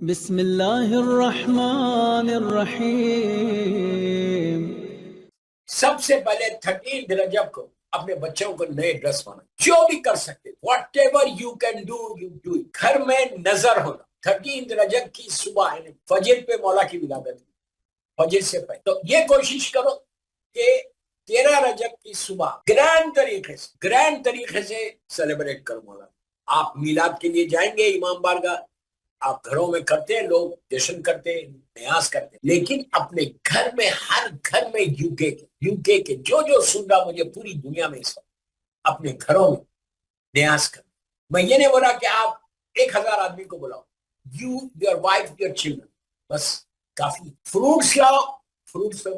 بسم اللہ الرحمن الرحیم۔ سب سے پہلے 13 رجب کو اپنے بچوں کو نئے ڈریس بنا، جو بھی کر سکتے، what ever you can do you do. گھر میں نظر ہونا 13 رجب کی صبح فجر پہ مولا کی ولادت، فجر سے پہلے تو یہ کوشش کرو کہ 13 رجب کی صبح گرینڈ طریقے سے سیلیبریٹ کرو مولا۔ آپ میلاد کے لیے جائیں گے امام بارگاہ، آپ گھروں میں کرتے ہیں، لوگ جشن کرتے ہیں، نیاز کرتے ہیں، لیکن اپنے گھر میں، ہر گھر میں یو کے جو سن رہا مجھے پوری دنیا میں اس وقت اپنے گھروں میں نیاز کر۔ میں یہ نہیں بولا کہ آپ 1000 آدمی کو بلاؤ، you, your wife, your children, بس کافی۔ فروٹس لاؤ، فروٹس پہ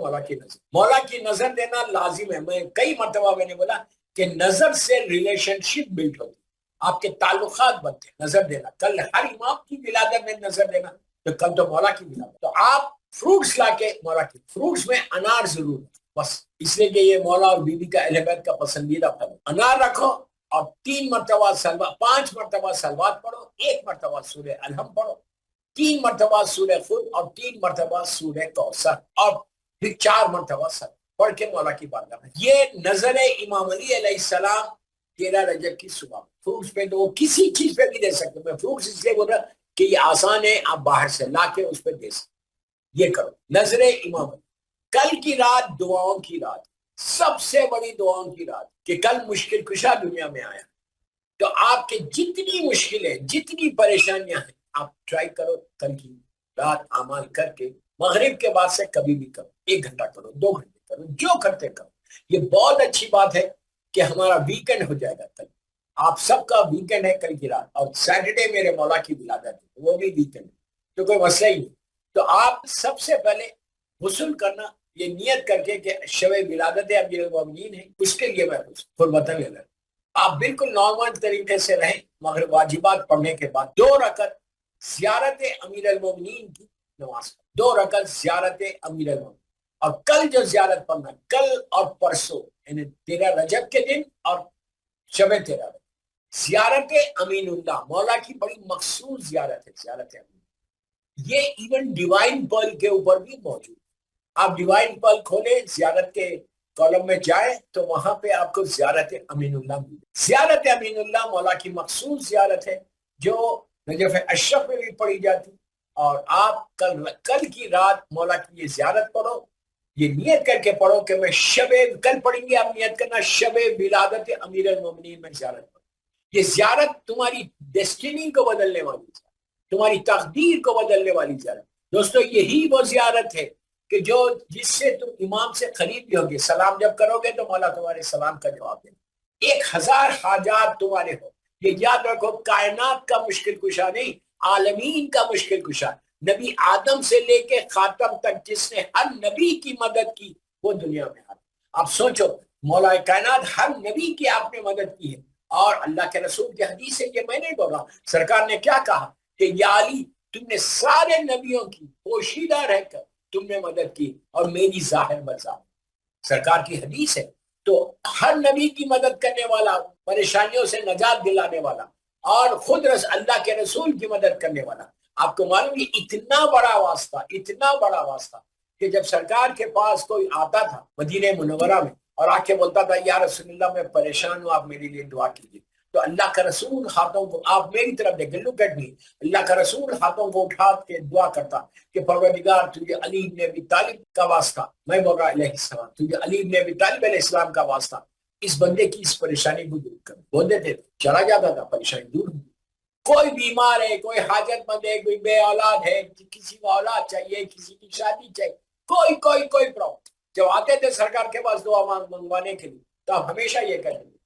مولا کی نظر دینا لازم ہے۔ میں کئی مرتبہ میں نے بولا کہ نظر سے ریلیشن شپ بلڈ ہوتی، آپ کے تعلقات بنتے ہیں نظر دینا۔ کل ہر امام کی ولادت میں نظر دینا، تو کل تو مولا کی ولادت، تو آپ فروٹس لا کے مولا کی، فروٹس میں انار ضرور بس، اس لیے کہ یہ مولا اور بی بی کا اہل بیت کا پسندیدہ پھل۔ انار رکھو اور 3 مرتبہ سلوات، 5 مرتبہ سلوات پڑھو، 1 مرتبہ سورہ الحم پڑھو، 3 مرتبہ سورہ خود اور 3 مرتبہ سورہ کوثر، اور پھر 4 مرتبہ سر پڑھ کے مولا کی بارگاہ میں۔ یہ نظر امام علی علیہ السلام 13 رجب کی صبح۔ فروٹس پہ تو وہ کسی چیز پہ بھی دے سکتے، میں فروٹس اس لیے بول رہا کہ یہ آسان ہے، آپ باہر سے لا کے اس پہ دے سکتے۔ یہ کرو نظر امام علی۔ کل کی رات دعاؤں کی رات، سب سے بڑی دعاؤں کی رات، کہ کل مشکل کشا دنیا میں آیا، تو آپ کے جتنی مشکلیں، جتنی پریشانیاں ہیں، آپ ٹرائی کرو کل کی رات اعمال کر کے مغرب کے بعد سے کبھی بھی کرو، 1 گھنٹہ کرو، 2 گھنٹے کرو، جو کرتے کرو۔ یہ بہت اچھی بات ہے کہ ہمارا ویکنڈ ہو جائے گا کل، آپ سب کا ویکنڈ ہے کل کی رات، اور سیٹرڈے میرے مولا کی ولادت ہے، وہ بھی ویکنڈ ہے، تو کوئی مسئلہ ہی نہیں۔ تو آپ سب سے پہلے غسل کرنا، یہ نیت کر کے کہ شب ولادت امیر المومنین ہے، اس کے لیے میں قربتاً لے لوں۔ آپ بالکل نارمل طریقے سے رہیں، مغرب واجبات پڑھنے کے بعد 2 رکعت زیارت امیر المومنین کی نماز، 2 رکعت زیارت امیر المومنین، اور کل جو زیارت پڑھنا، کل اور پرسوں یعنی 13 رجب کے دن اور شب 13 رجب، زیارت امین اللہ، مولا کی بڑی مخصوص زیارت ہے، زیارت امین۔ یہ ایون ڈیوائن پرل کے اوپر بھی موجود ہے، آپ ڈیوائن پرل کھولیں، زیارت کے کالم میں جائیں تو وہاں پہ آپ کو زیارت امین اللہ ملے۔ زیارت امین اللہ مولا کی مخصوص زیارت ہے، جو نجف اشرف میں بھی پڑھی جاتی، اور آپ کل کی رات مولا کی یہ زیارت پڑھو، یہ نیت کر کے پڑھو کہ میں کل پڑھیں گے، آپ نیت کرنا شب ولادت امیر المومنین میں زیارت پڑھو۔ یہ زیارت تمہاری ڈیسٹینی کو بدلنے والی زیارت، تمہاری تقدیر کو بدلنے والی زیارت۔ دوستو یہی وہ زیارت ہے کہ جس سے تم امام سے قریب بھی ہوگے، سلام جب کرو گے تو مولا تمہارے سلام کا جواب دے، 1000 حاجات تمہارے ہو۔ یہ یاد رکھو، کائنات کا مشکل کشا نہیں، عالمین کا مشکل کشا، نبی آدم سے لے کے خاتم تک جس نے ہر نبی کی مدد کی وہ دنیا میں آتا۔ آپ سوچو، مولا کائنات ہر نبی کی آپ نے مدد کی ہے، اور اللہ کے رسول کی حدیث ہے، یہ میں نہیں بول رہا، سرکار نے کیا کہا کہ یا علی، تم نے سارے نبیوں کی پوشیدہ رہ کر تم نے مدد کی، اور میری ظاہر بظاہر، سرکار کی حدیث ہے۔ تو ہر نبی کی مدد کرنے والا، پریشانیوں سے نجات دلانے والا، اور خود اللہ کے رسول کی مدد کرنے والا۔ آپ کو معلوم ہے اتنا بڑا واسطہ کہ جب سرکار کے پاس کوئی آتا تھا مدینہ منورہ میں اور آ کے بولتا تھا یا رسول اللہ میں پریشان ہوں، آپ میرے لیے دعا کیجیے، تو اللہ کا رسول ہاتھوں کو، آپ میری طرف دیکھیں، لک ایٹ می، اللہ کا رسول ہاتھوں کو اٹھا کے دعا کرتا کہ پروردگار تجھے علی بن ابی طالب کا واسطہ، میں بول رہا علیہ السلام، تجھے علی بن ابی طالب علیہ السلام کا واسطہ، اس بندے کی اس پریشانی کو دور کر، بول دیتے تھے، چلا جاتا تھا، پریشانی دور ہوئی۔ کوئی بیمار ہے، کوئی حاجت مند ہے، کوئی بے اولاد ہے، کسی کو اولاد چاہیے، کسی کی شادی چاہیے، کوئی پرابلم، جب آتے تھے سرکار کے پاس دعا منگوانے کے لیے، تو آپ ہمیشہ یہ کہتے تھے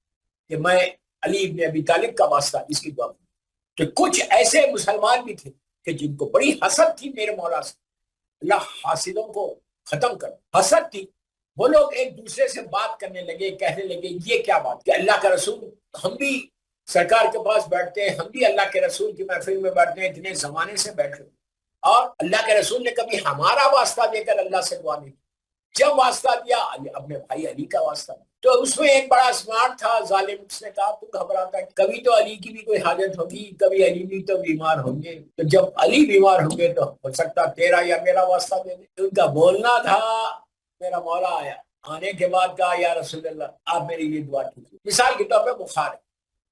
کہ میں علی بن ابی طالب کا واسطہ اس کی دعا۔ تو کچھ ایسے مسلمان بھی تھے کہ جن کو بڑی حسد تھی میرے مولا سے، اللہ حاسدوں کو ختم کر، حسد تھی، وہ لوگ ایک دوسرے سے بات کرنے لگے، کہنے لگے یہ کیا بات کہ اللہ کا رسول، ہم بھی سرکار کے پاس بیٹھتے ہیں، ہم بھی اللہ کے رسول کی محفل میں بیٹھتے ہیں، اتنے زمانے سے بیٹھے، اور اللہ کے رسول نے کبھی ہمارا واسطہ دے کر اللہ سے دعا نہیں کی، جب واسطہ دیا اپنے بھائی علی کا واسطہ، تو اس میں ایک بڑا اسمارٹ تھا ظالم، اس نے کہا تو گھبراتا ہے، کبھی تو علی کی بھی کوئی حاجت ہوگی، کبھی علی بھی تو بیمار ہوں گے، تو جب علی بیمار ہوں گے تو ہو سکتا تیرا یا میرا واسطہ دے دے۔ ان کا بولنا تھا، میرا مولا آیا، آنے کے بعد کہا یا رسول اللہ آپ میرے لیے دعا کیجیے، مثال کے طور پہ بخار ہے،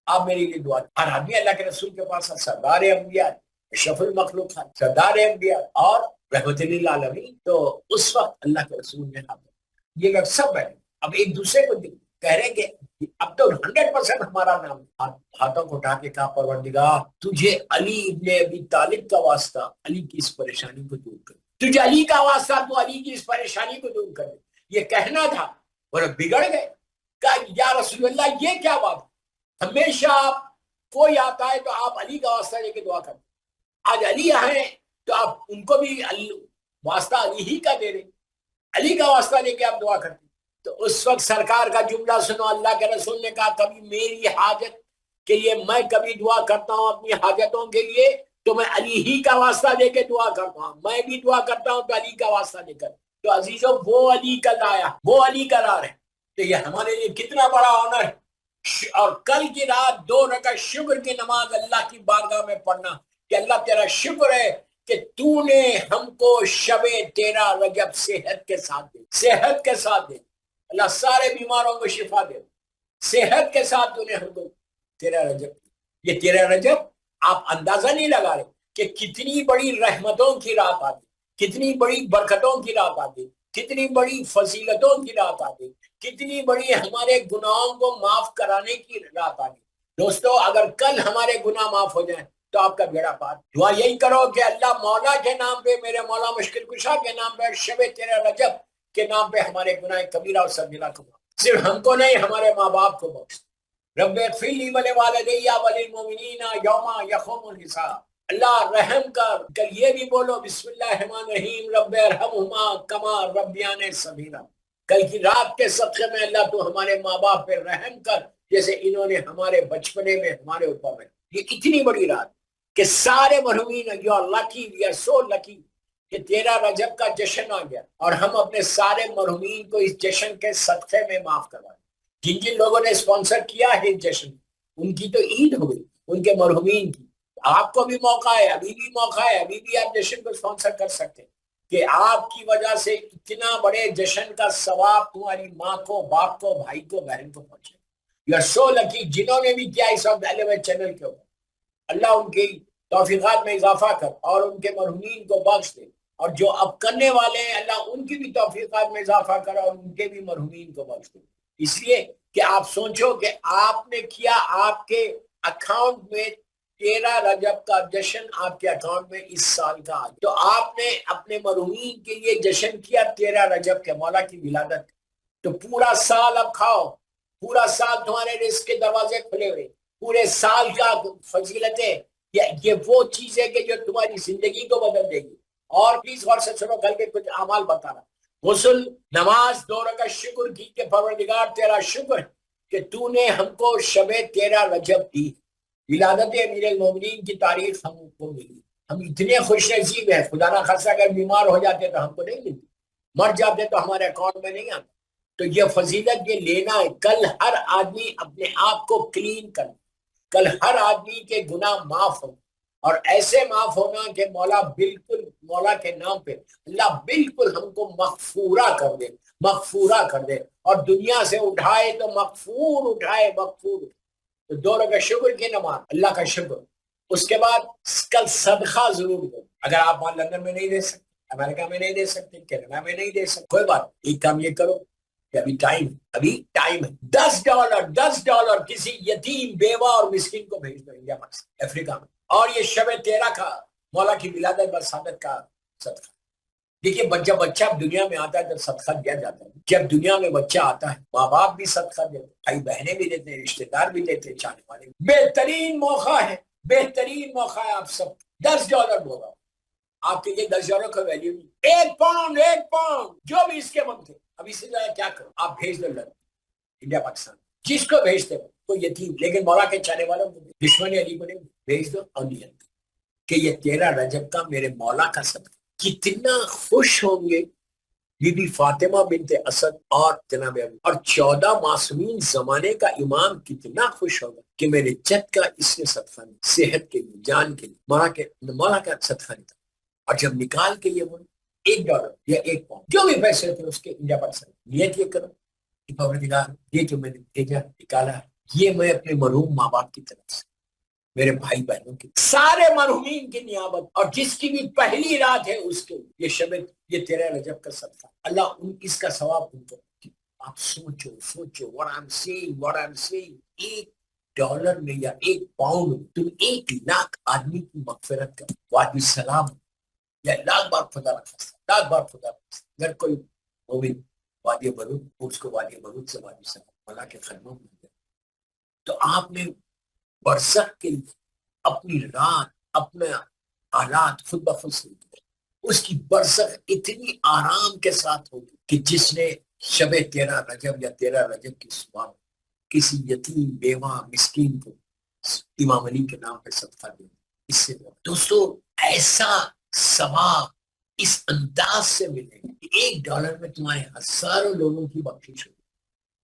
آپ میرے لیے دعا کیجیے۔ ہر آدمی اللہ کے رسول کے پاس سردار انبیاء، اشرف المخلوق، سردار انبیاء اور رحمت للعالمین، تو اس وقت اللہ کے رسول نے یہ لوگ سب بیٹھے، اب ایک دوسرے کو کہہ رہے کہ اب تو 100% ہمارا نام، ہاتھوں کو اٹھا کے کہا پروردگار تجھے علی ابن ابی طالب کا واسطہ علی کی اس پریشانی کو دور کر، تجھے علی کا واسطہ تو علی کی اس پریشانی کو دور کر، یہ کہنا تھا، اور بگڑ گئے، کہا یا رسول اللہ یہ کیا بات ہے، ہمیشہ آپ کوئی آتا ہے تو آپ علی کا واسطہ لے کے دعا کرتے، آج علی آئے تو آپ ان کو بھی واسطہ علی ہی کا دے رہے، علی کا واسطہ لے کے آپ دعا کرتے۔ تو اس وقت سرکار کا جملہ سنو، اللہ کے رسول نے کہا کبھی میری حاجت کے لیے میں کبھی دعا کرتا ہوں اپنی حاجتوں کے لیے تو میں علی ہی کا واسطہ لے کے دعا کرتا ہوں، میں بھی دعا کرتا ہوں تو علی کا واسطہ لے کر، تو عزیزوں وہ علی کل آیا، وہ علی قرار ہے، تو یہ ہمارے لیے کتنا بڑا آنر ہے۔ اور کل کی رات 2 رکعت شکر کی نماز اللہ کی بارگاہ میں پڑھنا کہ اللہ تیرا شکر ہے کہ تو نے ہم کو شب 13 رجب صحت کے ساتھ دے، صحت کے ساتھ دے، اللہ سارے بیماروں کو شفا دے، صحت کے ساتھ تو نے ہم کو 13 رجب، یہ 13 رجب آپ اندازہ نہیں لگا رہے کہ کتنی بڑی رحمتوں کی رات آتی، کتنی بڑی برکتوں کی رات آتی، کتنی بڑی فضیلتوں کی رات آتی، کتنی بڑی ہمارے گناہوں کو معاف کرانے کی رات آتی۔ دوستو اگر کل ہمارے گناہ معاف ہو جائیں تو آپ کا بیڑا پار، دعا یہی کرو کہ اللہ مولا کے نام پہ، میرے مولا مشکل کشا کے نام پہ، شب 13 رجب کے نام پہ ہمارے گناہ کبیرہ اور صغیرہ کو، صرف ہم کو نہیں ہمارے ماں باپ کو بخش، رب اغفر لی ولوالدی وللمؤمنین یوم یقوم الحساب، اللہ رحم کر، کل یہ بھی بولو بسم اللہ الرحمن الرحیم رب ارحمہما کما ربیانی صغیرا، کل کی رات کے صدقے میں اللہ تو ہمارے ماں باپ پہ رحم کر جیسے انہوں نے ہمارے بچپنے میں ہمارے اوپر میں، یہ اتنی بڑی رات کہ سارے مرحومین you are lucky, we are so lucky کہ 13 رجب کا جشن آ گیا اور ہم اپنے سارے مرحومین کو اس جشن کے صدقے میں معاف کروائیں، جن جن لوگوں نے اسپانسر کیا ہے جشن ان کی تو عید ہو گئی، ان کے مرحومین کی، آپ کو بھی موقع ہے، ابھی بھی موقع ہے، ابھی بھی آپ جشن کو اسپانسر کر سکتے ہیں کہ آپ کی وجہ سے اتنا بڑے جشن کا ثواب تمہاری ماں کو، باپ کو، بھائی کو، بہن کو پہنچے۔ یو آر سو لکی، جنہوں نے بھی کیا اس وقت ایلیویٹ چینل کے اوپر، اللہ ان کی توفیقات میں اضافہ کر اور ان کے مرحومین کو بخش دے، اور جو اب کرنے والے ہیں اللہ ان کی بھی توفیقات میں اضافہ کر اور ان کے بھی مرحومین کو بخش دے، اس لیے کہ آپ سوچو کہ آپ نے کیا، آپ کے اکاؤنٹ میں 13 رجب کا جشن آپ کے اکاؤنٹ میں اس سال کا آ گیا، تو آپ نے اپنے مرحومین کے لیے جشن کیا 13 رجب کے، مولا کی ولادت، تو پورا سال اب کھاؤ، پورا سال تمہارے رزق کے دروازے کھلے ہوئے، پورے سال کا فضیلتیں، یہ وہ چیز ہے کہ جو تمہاری زندگی کو بدل دے گی۔ اور پلیز غور سے سنو، کل کے کچھ اعمال بتا رہا، غسل، نماز، 2 رکعت شکر کی کہ پروردگار تیرا شکر ہے کہ تو نے ہم کو شب 13 رجب دی، ولادت امیر المومنین کی تاریخ ہم کو ملی، ہم اتنے خوش نصیب ہیں، خدا نہ خاصہ اگر بیمار ہو جاتے تو ہم کو نہیں ملتی، مر جاتے تو ہمارے اکاؤنٹ میں نہیں آتا، تو یہ فضیلت یہ لینا ہے۔ کل ہر آدمی اپنے آپ کو کلین کرنا، کل ہر آدمی کے گناہ معاف ہوں، اور ایسے معاف ہونا کہ مولا بالکل، مولا کے نام پہ اللہ بالکل ہم کو مغفورہ کر دے، مغفورہ کر دے، اور دنیا سے اٹھائے تو مغفور اٹھائے، مغفور۔ تو 2 رکعت شکر کی نماز، اللہ کا شکر، اس کے بعد کل صدقہ ضرور دو، اگر آپ وہاں لندن میں نہیں دے سکتے، امریکہ میں نہیں دے سکتے، کینیڈا میں نہیں دے سکتے، کوئی بات، ایک کام یہ کرو کہ ابھی ٹائم ہے، $10 کسی یتیم، بیوہ اور مسکین کو بھیج دو انڈیا، پاکستان، افریقہ میں، اور یہ شب 13 کا مولا کی ولادت بسعادت کا صدقہ۔ دیکھیے جب بچہ دنیا میں آتا ہے جب صدقہ دیا جاتا ہے، جب دنیا میں بچہ آتا ہے ماں باپ بھی صدقہ دیتے، بھائی بہنیں بھی دیتے ہیں، رشتہ دار بھی دیتے ہیں، چاہنے والے بھی۔ بہترین موقع ہے، بہترین موقع ہے، آپ سب $10 بولا، آپ کے لیے $10 کا ویلیو نہیں، 1 پاؤنڈ جو بھی اس کے بنتے، اب اس سے زیادہ کیا کرو، آپ بھیج دو لندن، انڈیا، پاکستان، جس کو بھیجتے ہو کوئی یتیم، لیکن مولا کے چاہنے والوں کو، دشمن علی کو نہیں بھیج دو، اور نیت کہ یہ 13 رجب کا میرے مولا کا صدقہ، کتنا خوش ہوں گے بی بی فاطمہ بنت اسد اور جناب اور 14 معصومین زمانے کا امام کتنا خوش ہوگا کہ میرے جد کا اس نے صدقہ نہیں، صحت کے لیے، جان کے لیے مولا کا صدقہ نہیں تھا۔ اور جب نکال کے یہ بولے $1 یا 1 پاؤنڈ جو بھی پیسے تھے اس کے انڈیا پاکستان نیت یہ کرو کہ پروردگار یہ جو میں نے بھیجا نکالا یہ میں اپنے مرحوم ماں باپ کی طرف سے، میرے بھائی بہنوں کی، سارے مرحومین کی نیابت، اور جس کی بھی پہلی رات ہے اس کے یہ شب، یہ 13 رجب کا صدقہ، اللہ اس کا ثواب ان کو۔ آپ سوچو what I'm saying $1 میں یا 1 پاؤنڈ میں تم 1 لاکھ آدمی کی مغفرت کر، وعلیکم السلام، یا لاکھ بار خدا نخواستہ، لاکھ بار خدا نخواستہ، اگر کوئی مومن وادی برود اس کو وادی برود سے وادی سلام مولا کے خدموں میں گیا، تو آپ نے برزخ کے لیے اپنی رات، اپنے حالات خود بخود سے اس کی برزخ اتنی آرام کے ساتھ ہوگی کہ جس نے شب 13 رجب یا 13 رجب کی صبح کسی یتیم بیوہ مسکین کو امام علی کے نام پہ صدقہ دیا، اس سے دوستو ایسا ثواب اس انداز سے ملے گا کہ $1 میں تمہارے ہزاروں لوگوں کی بخشش ہوگی۔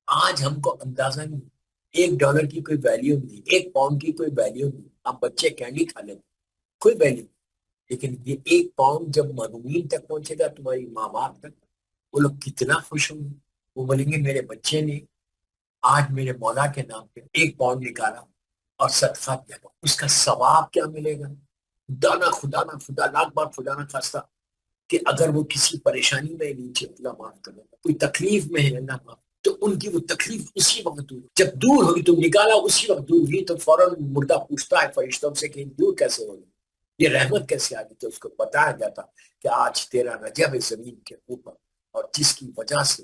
آج ہم کو اندازہ نہیں، $1 کی کوئی ویلیو نہیں، 1 پاؤنڈ کی کوئی ویلیو نہیں، آپ بچے کینڈی کھا لیتے کوئی ویلیو نہیں، لیکن یہ 1 پاؤنڈ جب مرحومین تک پہنچے گا، تمہاری ماں باپ تک، وہ لوگ کتنا خوش ہوں گے، وہ بولیں گے میرے بچے نے آج میرے مولا کے نام پہ 1 پاؤنڈ نکالا اور صدقہ دیا، اس کا ثواب کیا ملے گا؟ خدا لاکھ بار خدا نہ خواستہ کہ اگر وہ کسی پریشانی میں نیچے، اللہ معاف کرے، کوئی تکلیف میں ہے اللہ معاف، تو ان کی وہ تکلیف اسی وقت دور، جب دور ہوگی، تم نکالا اسی وقت دور ہوئی، تو فوراً مردہ پوچھتا ہے فرشتوں سے کہ دور کیسے ہوگی، یہ رحمت کیسے آ گئی؟ تو اس کو بتایا جاتا کہ آج 13 رجب ہے زمین کے اوپر، اور جس کی وجہ سے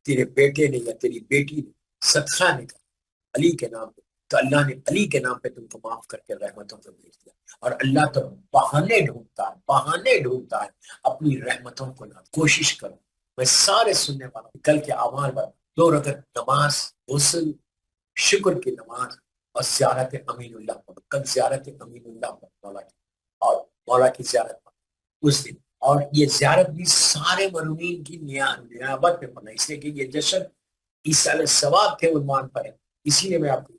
تیرے بیٹے نے یا تیری بیٹی نے صدقہ نکالا علی کے نام پہ، تو اللہ نے علی کے نام پہ تم کو معاف کر کے رحمتوں کو بھیج دیا۔ اور اللہ تو بہانے ڈھونڈتا ہے اپنی رحمتوں کو لا۔ کوشش کرو، میں سارے سننے والا کل کے اعمال پر 2 رکعت نماز، غسل، شکر کی نماز اور زیارت امین اللہ پر، کل زیارت امین اللہ پر مولا کی، اور مولا کی زیارت پر اس دن، اور یہ زیارت بھی سارے مرحومین کی نیابت میں پڑھنا، اس لیے کہ یہ جشن ایصال ثواب کے عنوان پر ہے، اسی لیے میں آپ کو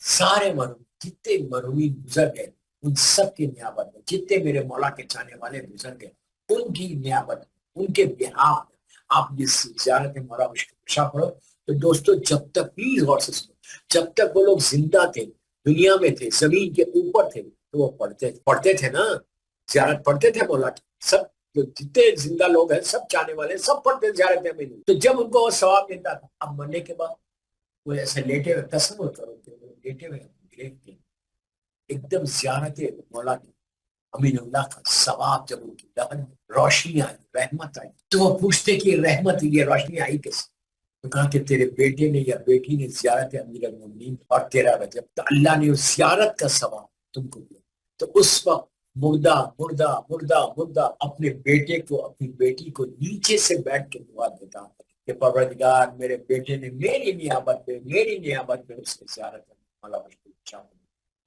سارے مرحوم جتنے مرحومین گزر گئے ان سب کی نیابت میں، جتنے میرے مولا کے چاہنے والے گزر گئے ان کی نیابت، ان کے بہاف میں آپ یہ زیارت مولا مشکل پڑھو۔ تو دوستو جب تک پلیز غور سے سنو، جب تک وہ لوگ زندہ تھے، دنیا میں تھے، زمین کے اوپر تھے، تو وہ پڑھتے تھے نا، زیارت پڑھتے تھے مولا کی، سب جتنے زندہ لوگ ہیں سب چاہنے والے سب پڑھتے زیارت میں، تو جب ان کو وہ ثواب ملتا تھا، اب مرنے کے بعد وہ ایسے لیٹے ہوئے، تصور کرو کہ لیٹے ہوئے ایک دم زیارت مولا کی امین اللہ کا ثواب، جب ان کی لہن روشنی آئی، رحمت آئی، تو وہ پوچھتے کہ رحمت یہ روشنی آئی کیسے؟ تو کہا کہ تیرے بیٹے نے یا بیٹی نے زیارت امیر المومنین اور 13 رجب، تو اللہ نے اس زیارت کا ثواب تم کو دیا۔ تو اس وقت مردہ اپنے بیٹے کو، اپنی بیٹی کو نیچے سے بیٹھ کے دعا دیتا کہ پروردگار میرے بیٹے نے میری نیابت میں اس کی زیارت مولا مشکل،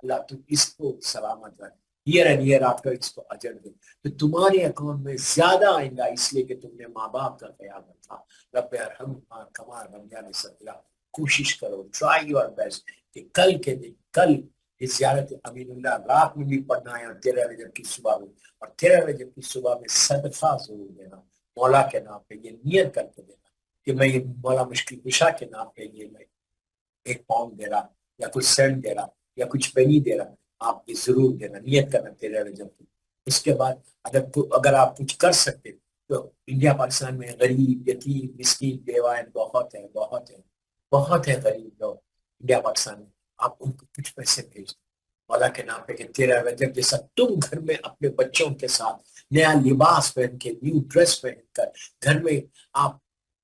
اللہ تو اس کو سلامت رکھ، ایئر اینڈ ایئر آپ کا اس کو اجر دے، تو تمہارے اکاؤنٹ میں زیادہ آئیں گا، اس لیے کہ تم نے ماں باپ کا خیال رکھا۔ رب ارحمہما کما ربیانی صغیرا، کوشش کرو، ٹرائی یور بیسٹ کہ کل کے دن، کل اس زیارت امین اللہ رات میں بھی پڑھنا ہے، اور 13 رجب کی صبح میں، اور 13 رجب کی صبح میں صدقہ ضرور دینا مولا کے نام پہ، یہ نیت کر کے دینا کہ میں یہ مولا مشکل کشا کے نام پہ یہ میں 1 پاؤنڈ دے رہا، یا کچھ سینٹ دے رہا، یا کچھ پینی دے رہا، آپ یہ ضرور دینا، نیت کرنا 13 رجب کی۔ اس کے بعد اگر آپ کچھ کر سکتے تو انڈیا پاکستان میں غریب، یتیم، مسکین، بیوائیں بہت ہے غریب لوگ انڈیا پاکستان میں، آپ ان کو کچھ پیسے بھیج دیں مولا کے نام پہ کہ 13 رجب جیسا تم گھر میں اپنے بچوں کے ساتھ نیا لباس پہن کے، نیو ڈریس پہن کر گھر میں آپ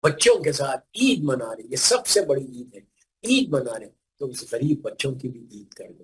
بچوں کے ساتھ عید منا رہے، یہ سب سے بڑی عید ہے، عید منا رہے، تو اس غریب بچوں کی بھی عید کر دو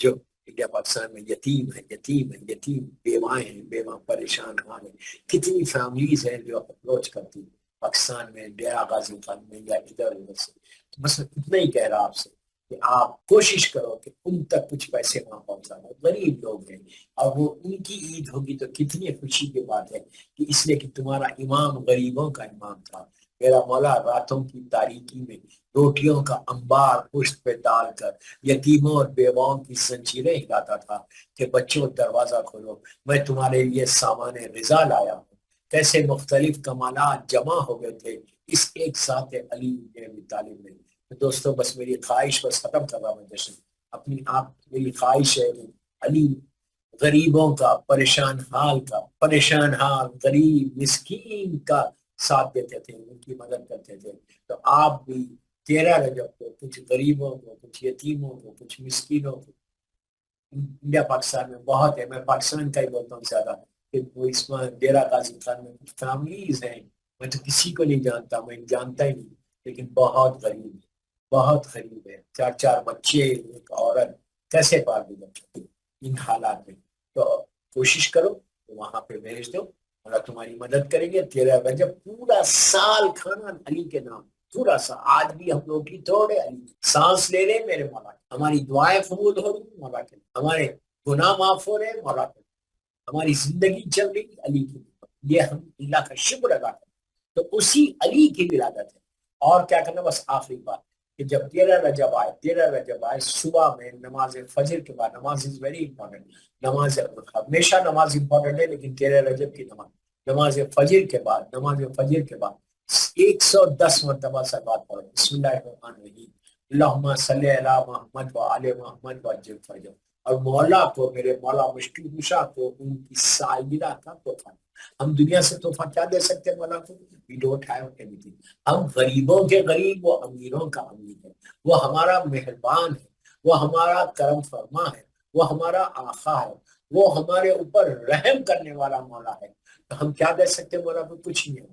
جو انڈیا پاکستان میں یتیم بیوائیں ہیں، بیوہ پریشان حال ہیں، کتنی فیملیز ہیں جو اپروچ کرتی پاکستان میں، ڈیرہ غازی خان میں، یا ادھر ادھر سے۔ تو بس اتنا ہی کہہ رہا آپ سے کہ آپ کوشش کرو کہ ان تک کچھ پیسے وہاں پہنچانا. غریب لوگ ہیں اور وہ ان کی عید ہوگی تو کتنی خوشی کی بات ہے کہ اس لیے کہ تمہارا امام غریبوں کا امام تھا. میرا مولا راتوں کی تاریکی میں روٹیوں کا انبار پشت پہ ڈال کر یتیموں اور بیواؤں کی زنجیریں ہلاتا تھا کہ بچوں دروازہ کھولو، میں تمہارے لیے سامان رضا لایا ہوں. کیسے مختلف کمالات جمع ہو گئے تھے اس ایک ساتھ علی بن ابی طالب میں. دوستوں بس میری خواہش بس ختم کر رہا ہوں جشن اپنی آپ. میری خواہش ہے کہ علی غریبوں کا، پریشان حال غریب مسکین کا ساتھ دیتے تھے، ان کی مدد کرتے تھے. تو آپ بھی 13 رجب کو کچھ غریبوں کو، کچھ یتیموں کو، کچھ مسکینوں کو، انڈیا پاکستان میں بہت ہے، میں پاکستان کا ہی بولتا ہوں زیادہ، کہ وہ اس میں ڈیرہ غازی خان میں کچھ فیملیز ہیں، میں تو کسی کو نہیں جانتا، میں جانتا ہی نہیں، لیکن بہت غریب ہے، بہت غریب ہے. 4 بچے، ایک عورت، کیسے پال دے بچوں ان حالات میں. تو کوشش کرو تو وہاں پہ بھیج دو، اللہ تمہاری مدد کریں گے. 13 رجب پورا سال کھانا علی کے نام، پورا سا. آج بھی ہم لوگ کی توڑے علی، سانس لے رہے میرے مولا، ہماری دعائیں قبول ہو رہی مولا کے، ہمارے گناہ معاف ہو رہے مولا کے، ہماری زندگی چل رہی علی کی. یہ ہم اللہ کا شکر ادا کریں. تو اسی علی کی ولادت ہے. اور کیا کرنا، بس آخری بات کہ جب 13 رجب آئے صبح میں نماز فجر کے بعد، نماز از ویری امپورٹنٹ، نماز ہمیشہ نماز امپورٹنٹ ہے لیکن 13 رجب کی نماز فجر کے بعد 110 مرتبہ صلوات پڑھو. بسم اللہ الرحمن الرحیم، اللہم صلی علی محمد و آل محمد و عجل فرجہ. اور مولا کو، میرے مولا مشکل کشا کو ان کی سالگرہ کا تحفہ. ہم دنیا سے تحفہ کیا دے سکتے ہیں مولا کو؟ We don't have anything. ہم غریبوں کے غریب، وہ امیروں کا امیر ہے، وہ ہمارا مہربان ہے، وہ ہمارا کرم فرما ہے، وہ ہمارا آقا ہے، وہ ہمارے اوپر رحم کرنے والا مولا ہے. تو ہم کیا دے سکتے ہیں مولا کو؟ کچھ نہیں ہے.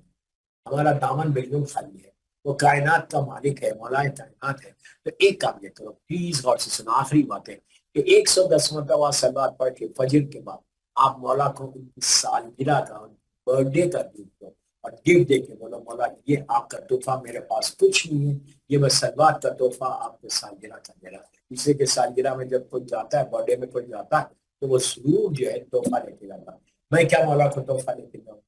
ہمارا دامن بالکل خالی ہے. وہ کائنات کا مالک ہے، مولا کائنات ہے. تو ایک کام یہ کرو پلیز، غور سے سنو، آخری بات ہے کہ 110 مرتبہ صلوات پڑھ کے فجر کے بعد آپ مولا کو ان کی سالگرہ کا، برتھ ڈے کا گفٹ دو اور گفٹ دے کے بولو مولا یہ آپ کا تحفہ، میرے پاس کچھ نہیں ہے، یہ میں صلوات کا تحفہ آپ کو سالگرہ کا دے رہا. اس لیے کہ سالگرہ میں جب کوئی جاتا ہے، برتھ ڈے میں کوئی جاتا ہے تو وہ ضرور جو ہے تحفہ لے کے جاتا ہے. میں کیا مولا کو تحفہ لے کے جاؤں؟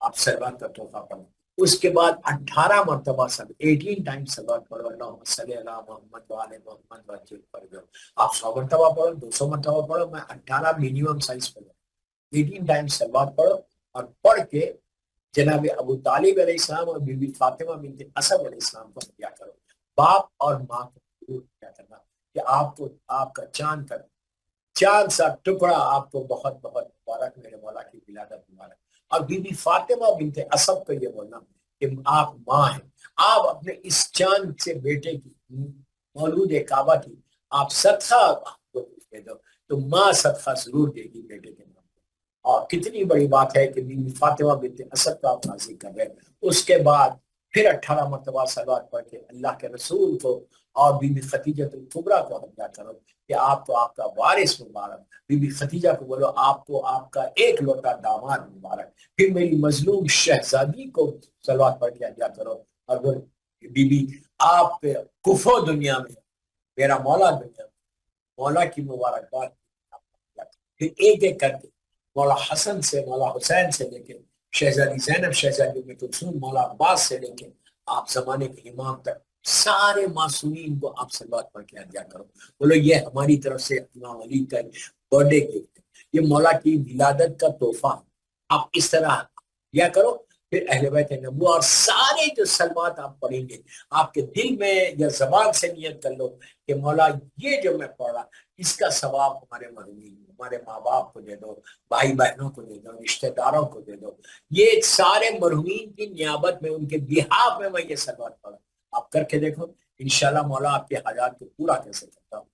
آپ صلوات کا تحفہ پڑھو. اس کے بعد 18 مرتبہ 18 ٹائم صلوات پڑھو، اللہم صلی علی محمد و آل محمد و عجل فرجہ. آپ 100 مرتبہ پڑھو، 200 مرتبہ پڑھو، میں 18 منیمم سائز پڑھو. 18 ٹائم صلوات پڑھو اور پڑھ کے جناب ابو طالب علیہ السلام اور بی بی فاطمہ بنت اسد علیہ السلام کو کیا کرو. باپ اور ماں کو ضرور کیا کرنا کہ آپ کو، آپ کا چاند سا ٹکڑا آپ کو بہت بہت مبارک، میرے مولا کی ولادت مبارک. اور بی بی فاطمہ بنت اسد کو یہ بولنا کہ آپ ماں ہیں، آپ اپنے اس چاند سے بیٹے کی، مولود کعبہ کی آپ صدقہ دے دو تو ماں صدقہ ضرور دے گی بیٹے کے نام. اور کتنی بڑی بات ہے کہ بی بی فاطمہ بنت اسد کا آپ حاضر کر رہے. اس کے بعد پھر 18 مرتبہ صلوات پڑھ کے اللہ کے رسول کو اور بی بی خدیجہ الکبریٰ کو ہدیہ کرو کہ آپ کو آپ کا وارث مبارک. بی بی خدیجہ کو بولو آپ کو آپ کا ایک لوٹا داماد مبارک. پھر میری مظلوم شہزادی کو صلوات پڑھ کے ہدیہ کرو. اور وہ بی بی آپ پہ کفو دنیا میں، میرا مولا دنیا میں، مولا کی مبارکباد. پھر ایک ایک کر کے مولا حسن سے، مولا حسین سے لے کے شہزادی زینب، شہزادی ام کلثوم، مولا عباس سے لے کے آپ زمانے کے امام تک سارے معصومین کو آپ صلوات پڑھ کے ہدیہ کرو. بولو یہ ہماری طرف سے امام علی کا برتھ ڈے گفٹ ہے، یہ مولا کی ولادت کا تحفہ. آپ اس طرح کیا کرو. پھر اہل بیت نبوہ اور سارے جو صلوات آپ پڑھیں گے، آپ کے دل میں یا زبان سے نیت کر لو کہ مولا یہ جو میں پڑھا اس کا ثواب ہمارے مرحومین، ہمارے ماں باپ کو دے دو، بھائی بہنوں کو دے دو، رشتہ داروں کو دے دو. یہ سارے مرحومین کی نیابت میں، ان کے بہاف میں یہ صلوات پڑھا. آپ کر کے دیکھو، انشاءاللہ مولا آپ کے حاجات کو پورا کر سکتا ہوں.